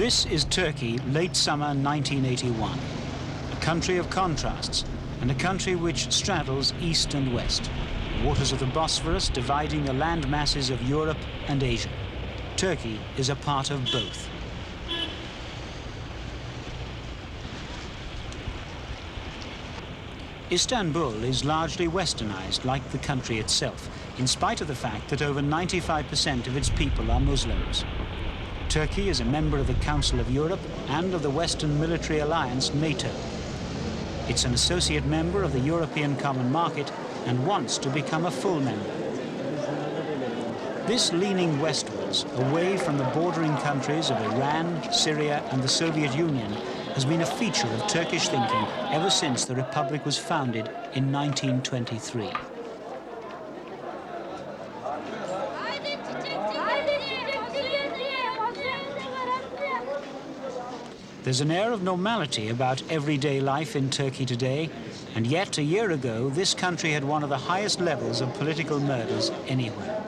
This is Turkey, late summer 1981. A country of contrasts, and a country which straddles east and west. The waters of the Bosphorus dividing the land masses of Europe and Asia. Turkey is a part of both. Istanbul is largely westernized, like the country itself, in spite of the fact that over 95% of its people are Muslims. Turkey is a member of the Council of Europe and of the Western military alliance NATO. It's an associate member of the European Common Market and wants to become a full member. This leaning westwards, away from the bordering countries of Iran, Syria and the Soviet Union, has been a feature of Turkish thinking ever since the Republic was founded in 1923. There's an air of normality about everyday life in Turkey today, and yet a year ago this country had one of the highest levels of political murders anywhere.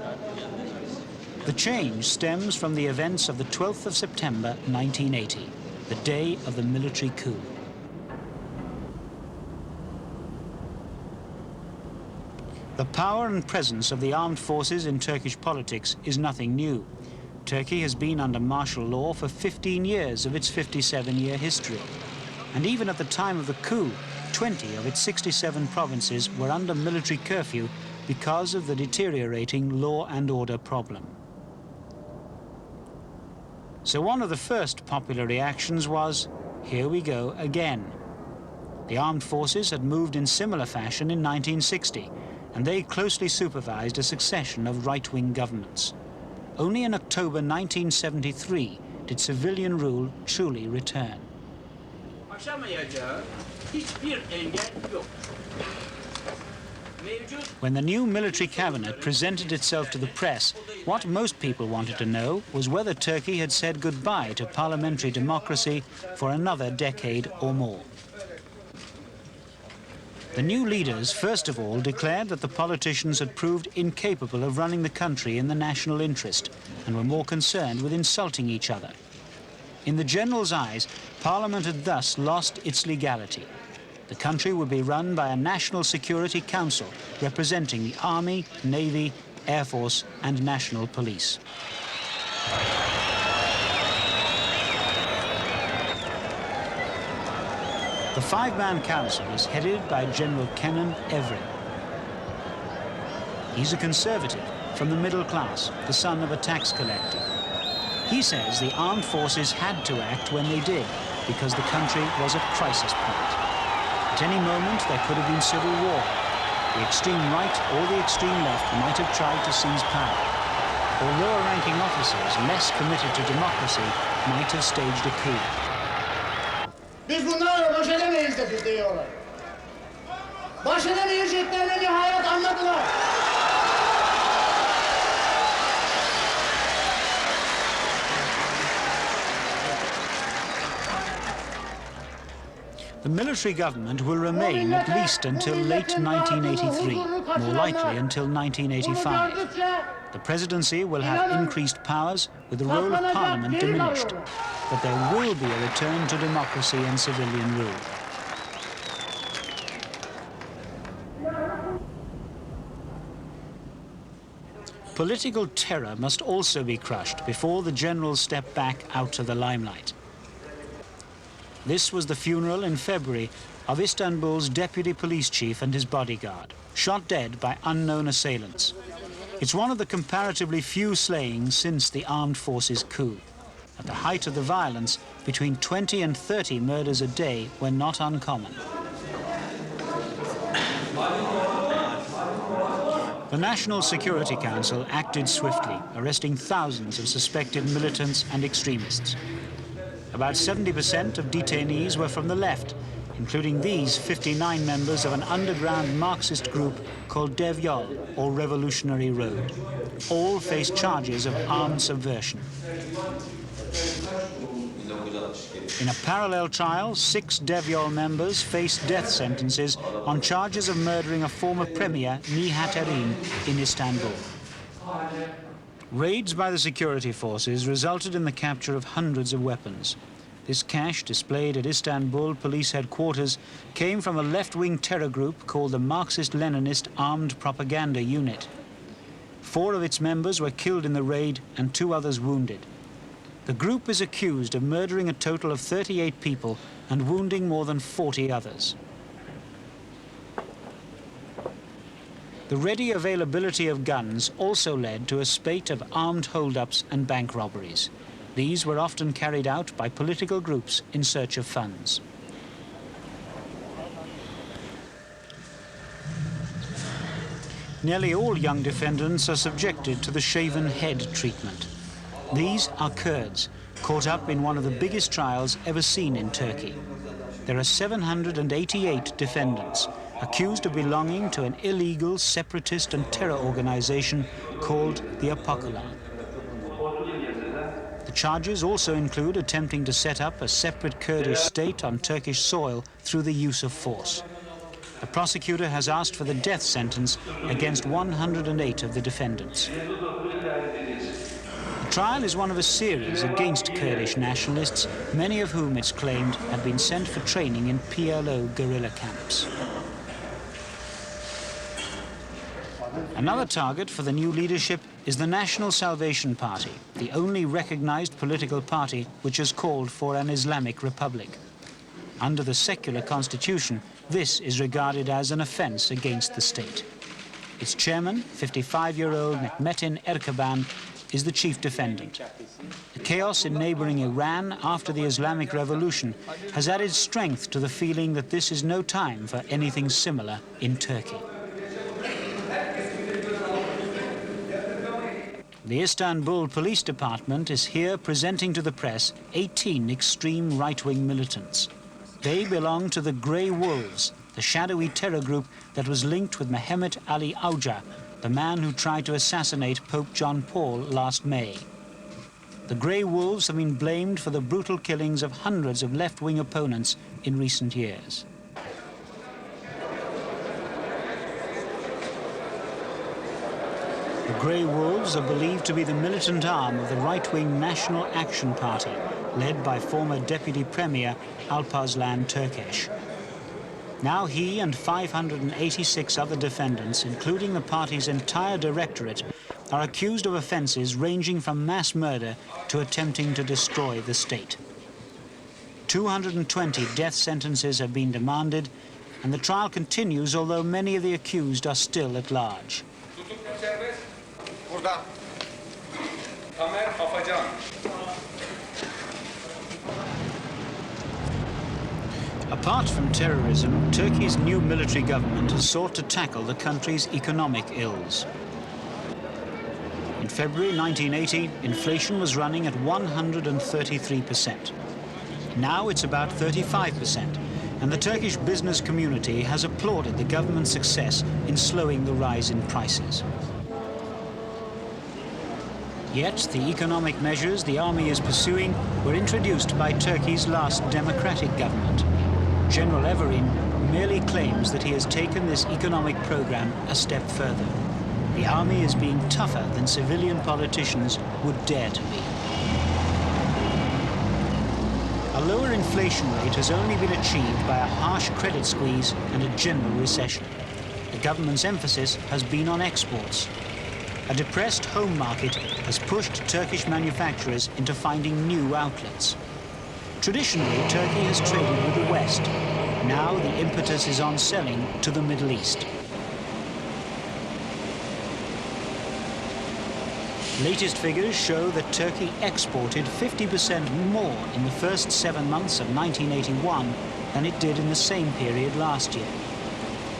The change stems from the events of the 12th of September 1980. The day of the military coup. The power and presence of the armed forces in Turkish politics is nothing new. Turkey has been under martial law for 15 years of its 57-year history. And even at the time of the coup, 20 of its 67 provinces were under military curfew because of the deteriorating law and order problem. So one of the first popular reactions was, here we go again. The armed forces had moved in similar fashion in 1960, and they closely supervised a succession of right-wing governments. Only in October 1973 did civilian rule truly return. When the new military cabinet presented itself to the press, what most people wanted to know was whether Turkey had said goodbye to parliamentary democracy for another decade or more. The new leaders, first of all, declared that the politicians had proved incapable of running the country in the national interest and were more concerned with insulting each other. In the general's eyes, Parliament had thus lost its legality. The country would be run by a National Security Council representing the Army, Navy, Air Force and National Police. The five-man council is headed by General Kenan Evren. He's a conservative from the middle class, the son of a tax collector. He says the armed forces had to act when they did because the country was at crisis point. At any moment, there could have been civil war. The extreme right or the extreme left might have tried to seize power. Or lower-ranking officers, less committed to democracy, might have staged a coup. Biz bunlarla baş edemeyiz dedi diyorlar. Baş edemeyeceklerini nihayet anladılar. The military government will remain at least until late 1983, more likely until 1985. The presidency will have increased powers with the role of Parliament diminished, but there will be a return to democracy and civilian rule. Political terror must also be crushed before the generals step back out of the limelight. This was the funeral in February of Istanbul's deputy police chief and his bodyguard, shot dead by unknown assailants. It's one of the comparatively few slayings since the armed forces coup. At the height of the violence, between 20 and 30 murders a day were not uncommon. The National Security Council acted swiftly, arresting thousands of suspected militants and extremists. About 70% of detainees were from the left, including these 59 members of an underground Marxist group called Devyol, or Revolutionary Road. All faced charges of armed subversion. In a parallel trial, 6 Devyol members faced death sentences on charges of murdering a former premier, Nihat Erim, in Istanbul. Raids by the security forces resulted in the capture of hundreds of weapons. This cache, displayed at Istanbul police headquarters, came from a left-wing terror group called the Marxist-Leninist Armed Propaganda Unit. 4 of its members were killed in the raid and 2 others wounded. The group is accused of murdering a total of 38 people and wounding more than 40 others. The ready availability of guns also led to a spate of armed hold-ups and bank robberies. These were often carried out by political groups in search of funds. Nearly all young defendants are subjected to the shaven head treatment. These are Kurds, caught up in one of the biggest trials ever seen in Turkey. There are 788 defendants, accused of belonging to an illegal separatist and terror organization called the Apocalypse. The charges also include attempting to set up a separate Kurdish state on Turkish soil through the use of force. The prosecutor has asked for the death sentence against 108 of the defendants. The trial is one of a series against Kurdish nationalists, many of whom it's claimed had been sent for training in PLO guerrilla camps. Another target for the new leadership is the National Salvation Party, the only recognized political party which has called for an Islamic republic. Under the secular constitution, this is regarded as an offense against the state. Its chairman, 55-year-old Mehmetin Erkaban, is the chief defendant. The chaos in neighboring Iran after the Islamic Revolution has added strength to the feeling that this is no time for anything similar in Turkey. The Istanbul Police Department is here presenting to the press 18 extreme right-wing militants. They belong to the Grey Wolves, the shadowy terror group that was linked with Mehmet Ali Avcı, the man who tried to assassinate Pope John Paul last May. The Grey Wolves have been blamed for the brutal killings of hundreds of left-wing opponents in recent years. The Grey Wolves are believed to be the militant arm of the right-wing National Action Party, led by former Deputy Premier Alparslan Türkeş. Now he and 586 other defendants, including the party's entire directorate, are accused of offences ranging from mass murder to attempting to destroy the state. 220 death sentences have been demanded, and the trial continues, although many of the accused are still at large. Apart from terrorism, Turkey's new military government has sought to tackle the country's economic ills. In February 1980, inflation was running at 133%. Now it's about 35%, and the Turkish business community has applauded the government's success in slowing the rise in prices. Yet the economic measures the army is pursuing were introduced by Turkey's last democratic government. General Evrin merely claims that he has taken this economic program a step further. The army is being tougher than civilian politicians would dare to be. A lower inflation rate has only been achieved by a harsh credit squeeze and a general recession. The government's emphasis has been on exports. A depressed home market has pushed Turkish manufacturers into finding new outlets. Traditionally, Turkey has traded with the West. Now the impetus is on selling to the Middle East. Latest figures show that Turkey exported 50% more in the first 7 months of 1981 than it did in the same period last year.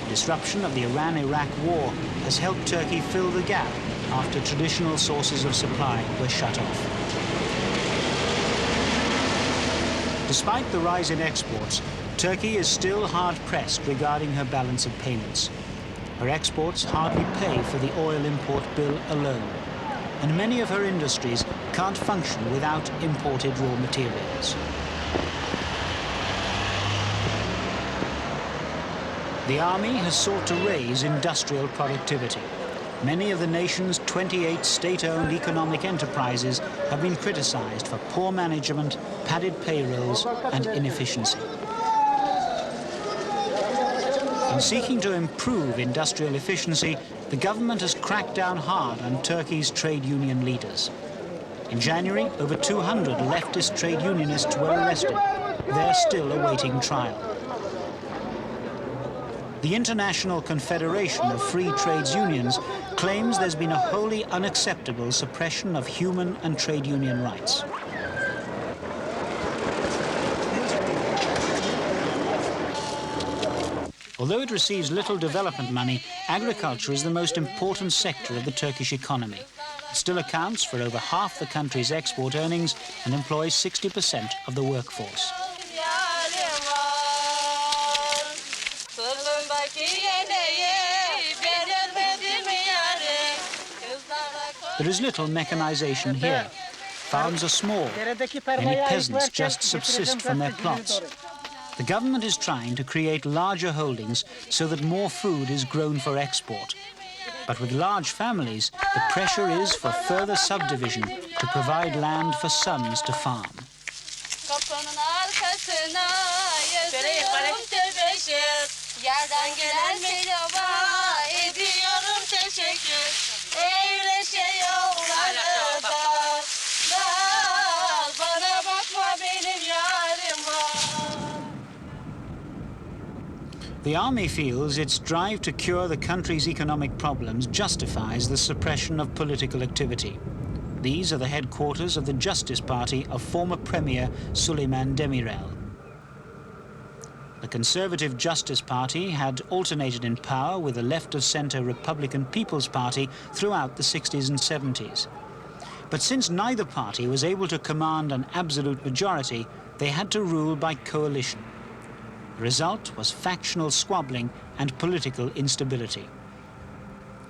The disruption of the Iran-Iraq war has helped Turkey fill the gap after traditional sources of supply were shut off. Despite the rise in exports, Turkey is still hard-pressed regarding her balance of payments. Her exports hardly pay for the oil import bill alone, and many of her industries can't function without imported raw materials. The army has sought to raise industrial productivity. Many of the nation's 28 state-owned economic enterprises have been criticized for poor management, padded payrolls and inefficiency. In seeking to improve industrial efficiency, the government has cracked down hard on Turkey's trade union leaders. In January, over 200 leftist trade unionists were arrested. They're still awaiting trial. The International Confederation of Free Trades Unions claims there's been a wholly unacceptable suppression of human and trade union rights. Although it receives little development money, agriculture is the most important sector of the Turkish economy. It still accounts for over half the country's export earnings and employs 60% of the workforce. There is little mechanization here. Farms are small. Many peasants just subsist from their plots. The government is trying to create larger holdings so that more food is grown for export. But with large families, the pressure is for further subdivision to provide land for sons to farm. The army feels its drive to cure the country's economic problems justifies the suppression of political activity. These are the headquarters of the Justice Party of former Premier Süleyman Demirel. The Conservative Justice Party had alternated in power with the left-of-centre Republican People's Party throughout the 60s and 70s. But since neither party was able to command an absolute majority, they had to rule by coalition. The result was factional squabbling and political instability.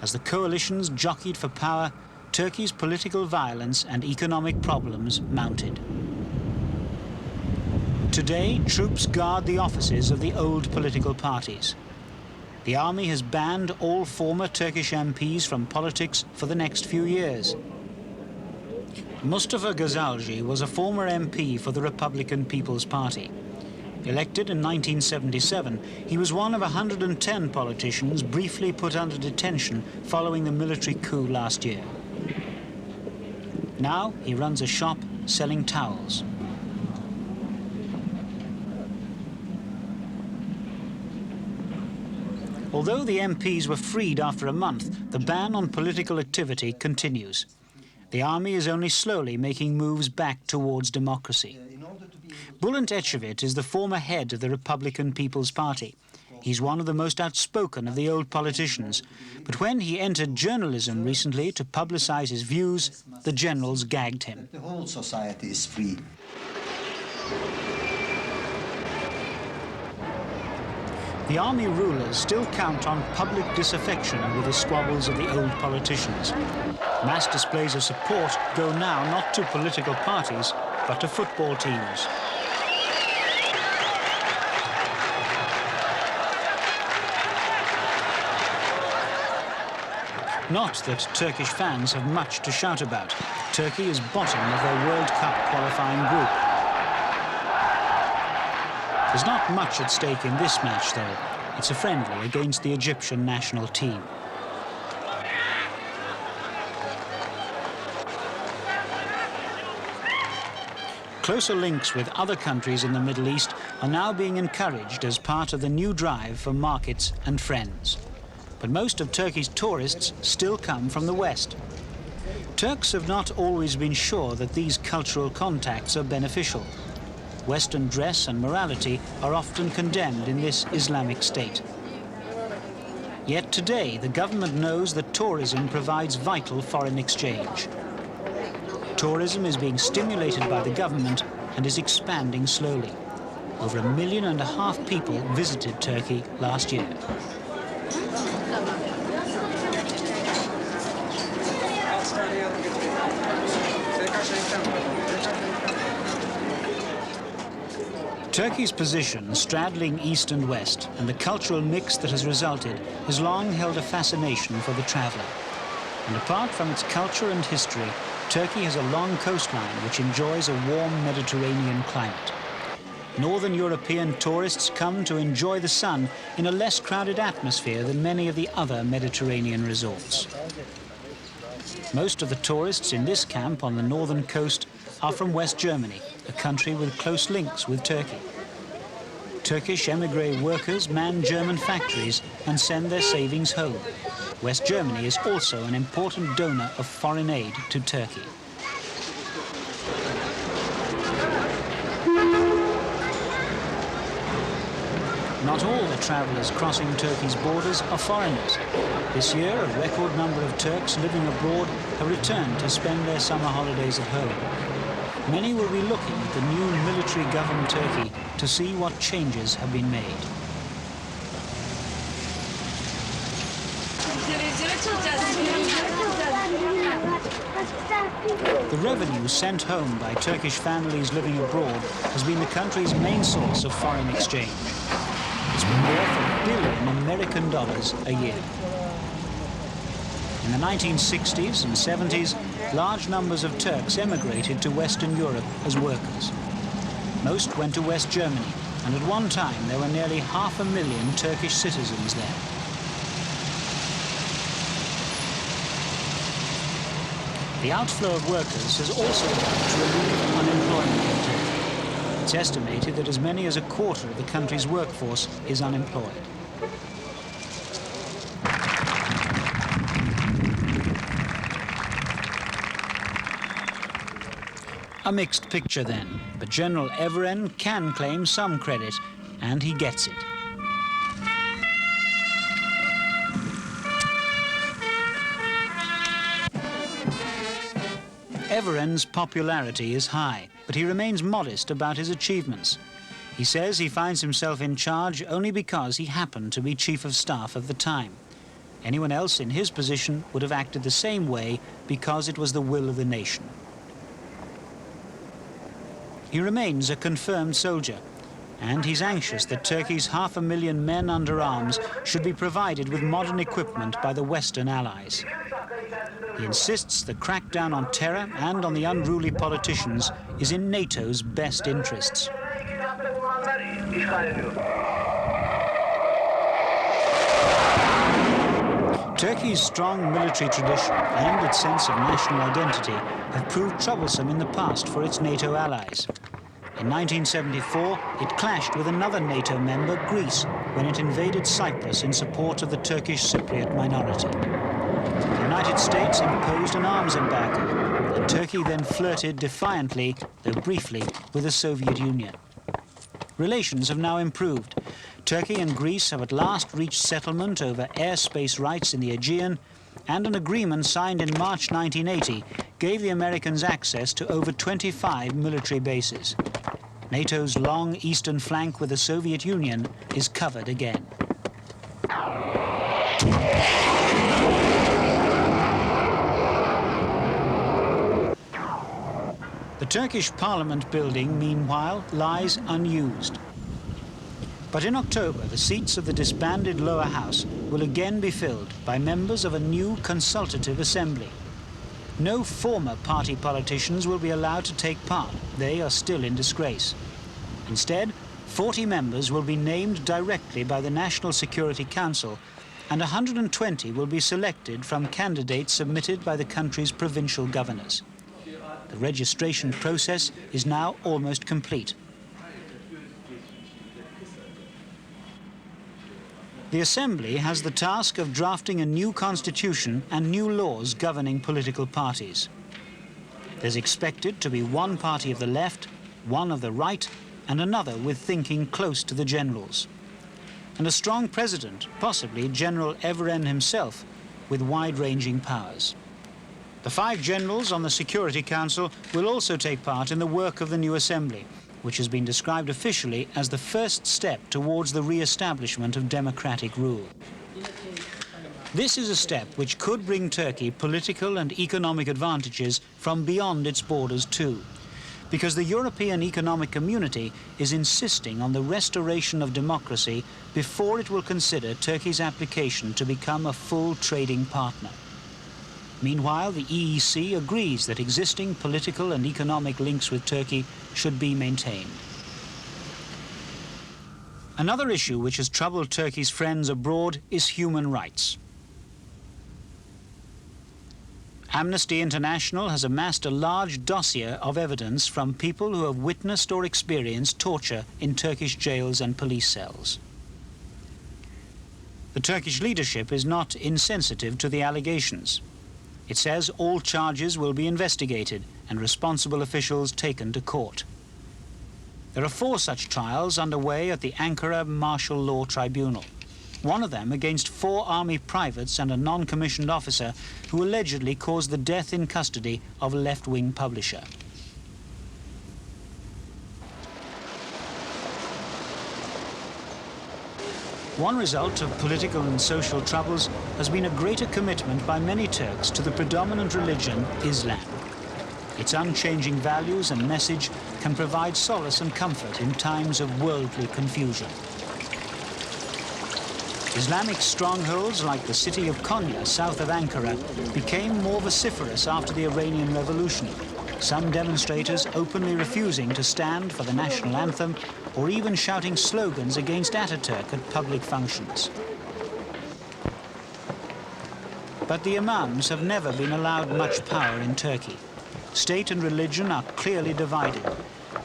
As the coalitions jockeyed for power, Turkey's political violence and economic problems mounted. Today, troops guard the offices of the old political parties. The army has banned all former Turkish MPs from politics for the next few years. Mustafa Gazalji was a former MP for the Republican People's Party. Elected in 1977, he was one of 110 politicians briefly put under detention following the military coup last year. Now he runs a shop selling towels. Although the MPs were freed after a month, the ban on political activity continues. The army is only slowly making moves back towards democracy. Bülent Ecevit is the former head of the Republican People's Party. He's one of the most outspoken of the old politicians. But when he entered journalism recently to publicize his views, the generals gagged him. The whole society is free. The army rulers still count on public disaffection with the squabbles of the old politicians. Mass displays of support go now not to political parties, but to football teams. Not that Turkish fans have much to shout about. Turkey is bottom of their World Cup qualifying group. There's not much at stake in this match, though. It's a friendly against the Egyptian national team. Closer links with other countries in the Middle East are now being encouraged as part of the new drive for markets and friends. But most of Turkey's tourists still come from the West. Turks have not always been sure that these cultural contacts are beneficial. Western dress and morality are often condemned in this Islamic state. Yet today, the government knows that tourism provides vital foreign exchange. Tourism is being stimulated by the government and is expanding slowly. Over 1.5 million people visited Turkey last year. Turkey's position, straddling east and west, and the cultural mix that has resulted, has long held a fascination for the traveller. And apart from its culture and history, Turkey has a long coastline which enjoys a warm Mediterranean climate. Northern European tourists come to enjoy the sun in a less crowded atmosphere than many of the other Mediterranean resorts. Most of the tourists in this camp on the northern coast are from West Germany, a country with close links with Turkey. Turkish émigré workers man German factories and send their savings home. West Germany is also an important donor of foreign aid to Turkey. Not all the travellers crossing Turkey's borders are foreigners. This year, a record number of Turks living abroad have returned to spend their summer holidays at home. Many will be looking at the new military-governed Turkey to see what changes have been made. The revenue sent home by Turkish families living abroad has been the country's main source of foreign exchange. It's been worth $1 billion American a year. In the 1960s and 70s, large numbers of Turks emigrated to Western Europe as workers. Most went to West Germany, and at one time there were nearly 500,000 Turkish citizens there. The outflow of workers has also helped to relieve unemployment in Turkey. It's estimated that as many as a quarter of the country's workforce is unemployed. A mixed picture then, but General Evren can claim some credit, and he gets it. Everen's popularity is high, but he remains modest about his achievements. He says he finds himself in charge only because he happened to be Chief of Staff of the time. Anyone else in his position would have acted the same way because it was the will of the nation. He remains a confirmed soldier, and he's anxious that Turkey's 500,000 men under arms should be provided with modern equipment by the Western allies. He insists the crackdown on terror and on the unruly politicians is in NATO's best interests. Turkey's strong military tradition and its sense of national identity have proved troublesome in the past for its NATO allies. In 1974, it clashed with another NATO member, Greece, when it invaded Cyprus in support of the Turkish Cypriot minority. The United States imposed an arms embargo, and Turkey then flirted defiantly, though briefly, with the Soviet Union. Relations have now improved. Turkey and Greece have at last reached settlement over airspace rights in the Aegean, and an agreement signed in March 1980 gave the Americans access to over 25 military bases. NATO's long eastern flank with the Soviet Union is covered again. The Turkish Parliament building, meanwhile, lies unused. But in October, the seats of the disbanded lower house will again be filled by members of a new consultative assembly. No former party politicians will be allowed to take part. They are still in disgrace. Instead, 40 members will be named directly by the National Security Council, and 120 will be selected from candidates submitted by the country's provincial governors. The registration process is now almost complete. The Assembly has the task of drafting a new constitution and new laws governing political parties. There's expected to be one party of the left, one of the right, and another with thinking close to the generals. And a strong president, possibly General Evren himself, with wide-ranging powers. The 5 generals on the Security Council will also take part in the work of the new assembly, which has been described officially as the first step towards the re-establishment of democratic rule. This is a step which could bring Turkey political and economic advantages from beyond its borders too, because the European Economic Community is insisting on the restoration of democracy before it will consider Turkey's application to become a full trading partner. Meanwhile, the EEC agrees that existing political and economic links with Turkey should be maintained. Another issue which has troubled Turkey's friends abroad is human rights. Amnesty International has amassed a large dossier of evidence from people who have witnessed or experienced torture in Turkish jails and police cells. The Turkish leadership is not insensitive to the allegations. It says all charges will be investigated and responsible officials taken to court. There are 4 such trials underway at the Ankara Martial Law Tribunal. One of them against 4 army privates and a non-commissioned officer who allegedly caused the death in custody of a left-wing publisher. One result of political and social troubles has been a greater commitment by many Turks to the predominant religion, Islam. Its unchanging values and message can provide solace and comfort in times of worldly confusion. Islamic strongholds like the city of Konya, south of Ankara, became more vociferous after the Iranian Revolution, some demonstrators openly refusing to stand for the national anthem or even shouting slogans against Ataturk at public functions. But the imams have never been allowed much power in Turkey. State and religion are clearly divided,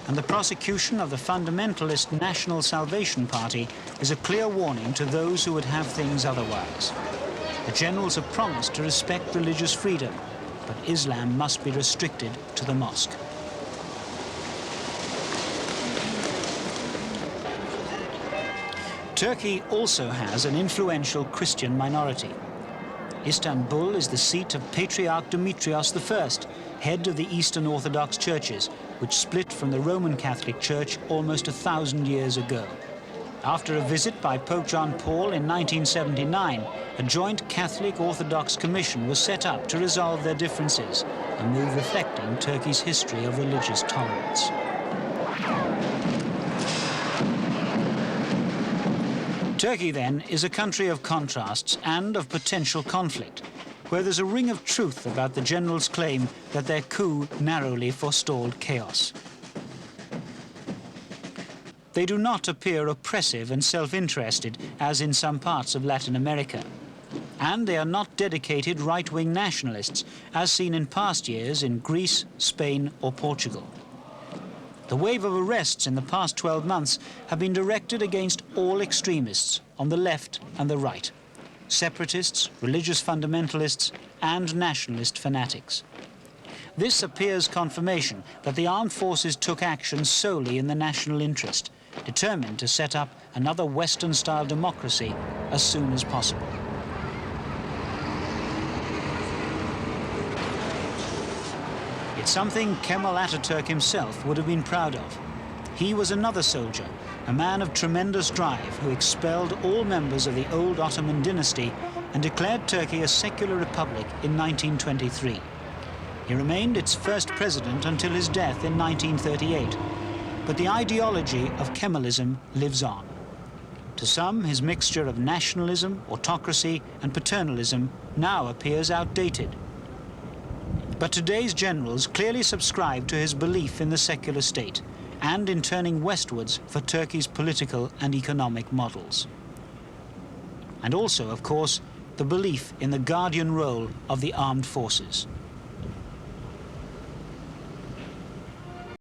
and the prosecution of the fundamentalist National Salvation Party is a clear warning to those who would have things otherwise. The generals have promised to respect religious freedom, but Islam must be restricted to the mosque. Turkey also has an influential Christian minority. Istanbul is the seat of Patriarch Demetrios I, head of the Eastern Orthodox churches, which split from the Roman Catholic Church almost 1,000 years ago. After a visit by Pope John Paul in 1979, a joint Catholic-Orthodox commission was set up to resolve their differences, a move reflecting Turkey's history of religious tolerance. Turkey, then, is a country of contrasts and of potential conflict, where there's a ring of truth about the generals' claim that their coup narrowly forestalled chaos. They do not appear oppressive and self-interested, as in some parts of Latin America. And they are not dedicated right-wing nationalists, as seen in past years in Greece, Spain or Portugal. The wave of arrests in the past 12 months have been directed against all extremists on the left and the right, separatists, religious fundamentalists and nationalist fanatics. This appears confirmation that the armed forces took action solely in the national interest, determined to set up another Western-style democracy as soon as possible. It's something Kemal Ataturk himself would have been proud of. He was another soldier, a man of tremendous drive who expelled all members of the old Ottoman dynasty and declared Turkey a secular republic in 1923. He remained its first president until his death in 1938. But the ideology of Kemalism lives on. To some, his mixture of nationalism, autocracy and paternalism now appears outdated. But today's generals clearly subscribe to his belief in the secular state and in turning westwards for Turkey's political and economic models. And also, of course, the belief in the guardian role of the armed forces.